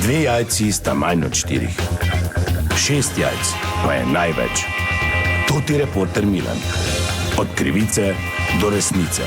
2 jajci sta manj od 4. 6 jajc pa je največ. To ti reporter Milan. Od krivice do resnice.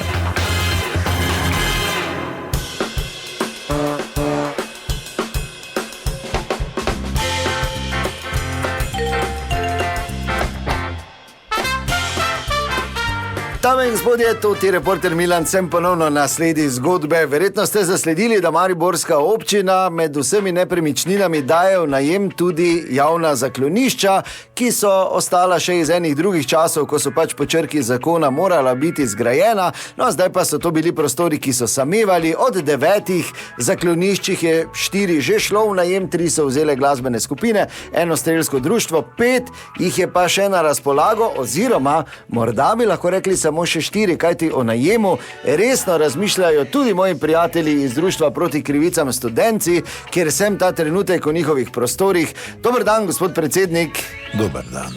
Dame in gospodje, to ti reporter Milan, sem ponovno na sledi zgodbe. Verjetno ste zasledili, da mariborska občina med vsemi nepremičninami daje v najem tudi javna zaklonišča, ki so ostala še iz enih drugih časov, ko so pač po črki zakona morala biti zgrajena. No, zdaj pa so to bili prostori, ki so samevali. Od 9 zakloniščih je 4 že šlo v najem, 3 so vzele glasbene skupine, 1 strelsko društvo, 5 jih je pa še na razpolago, oziroma morda bi lahko rekli samo še 4, kajti o najemu resno razmišljajo tudi moji prijatelji iz Društva proti krivicam Studenci, kjer sem ta trenutek v njihovih prostorih. Dober dan, gospod predsednik. Dober dan.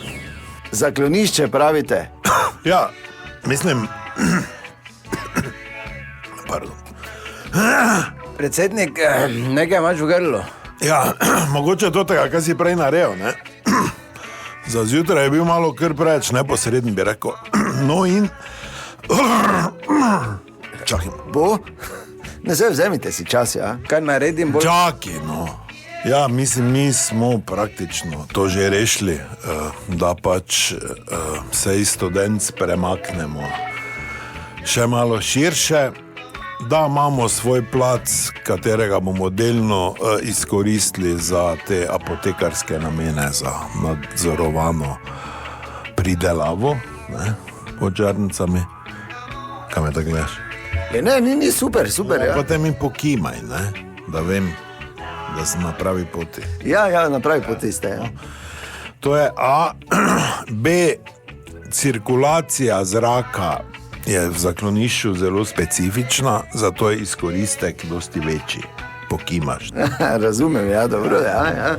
Zaklonišče pravite? Ja, mislim... Pardon. Predsednik, nekaj imaš v grlu? Ja, mogoče to tega, kaj si prej naredil, ne? Za zjutraj je bil malo kar preveč neposreden, bi rekel. No in... Čakaj. Bo? Ne, zdaj vzemite si čas, ja? Kaj naredim bolj? Čakaj, no. Ja, mislim, mi smo praktično to že rešili, da pač se iz Studenc premaknemo še malo širše, da imamo svoj plac, katerega bomo delno izkoristili za te apotekarske namene, za nadzorovano pridelavo, ne, pod žarnicami. Kaj me tako gledaš? Ne, ni super, ja. Potem mi pokimaj, ne, da vem, da sem na pravi poti. Ja, na pravi poti ste, ja. To je A. B. Cirkulacija zraka je v zaklonišču zelo specifična, zato je izkoristek dosti večji. Pokimaš. Razumem, ja, dobro, ja.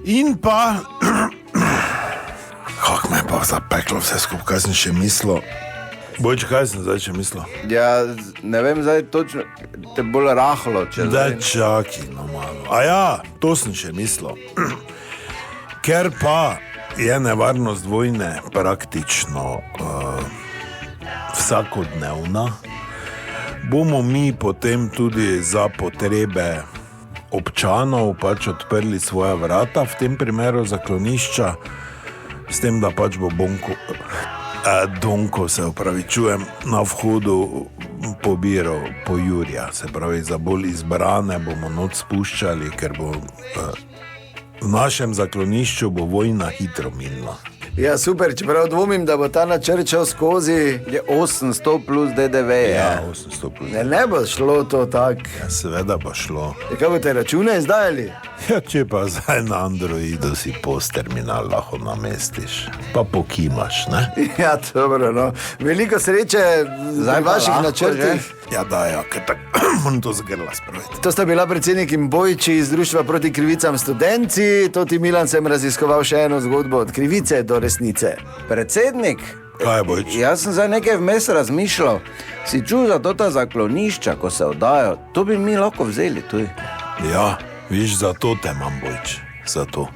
In pa... Kako me je pa zapeklo vse skupaj, kaj sem še mislil? Bojč, kaj sem zdaj še mislil? Ja, ne vem zdaj točno, te bolj rahlo, če zdaj... Da, čaki, no malo. A ja, to sem še mislil. Ker pa je nevarnost vojne praktično... vsakodnevna, bomo mi potem tudi za potrebe občanov pač odprli svoja vrata, v tem primeru zaklonišča, s tem, da pač bo Donko, se opravičujem, na vhodu pobiral po Jurja, se pravi, za bolj izbrane bomo noč spuščali, ker bo v našem zaklonišču bo vojna hitro minila. Ja, super, čeprav dvomim, da bo ta načrt šel skozi... Je 800 plus DDV, ja. 800 plus DDV. Ne bo šlo to tak. Ja, seveda bo šlo. Kaj boste račune izdajali? Ja, če pa zdaj na Androidu si post-terminal lahko namestiš, pa pokimaš, ne? Ja, dobro, no. Veliko sreče za vaših načrtih. Ja, ker tako moram to z grla spraviti. To sta bila predsednik in Bojči iz Društva proti krivicam Studenci. Toti Milan sem raziskoval še eno zgodbo od krivice do resnice. Predsednik? Kaj je, Bojč? Jaz sem zdaj nekaj vmes razmišljal. Si čul za ta zaklonišča, ko se oddajo? To bi mi lahko vzeli tuj. Ja, viš, zato te imam, Bojč. Zato.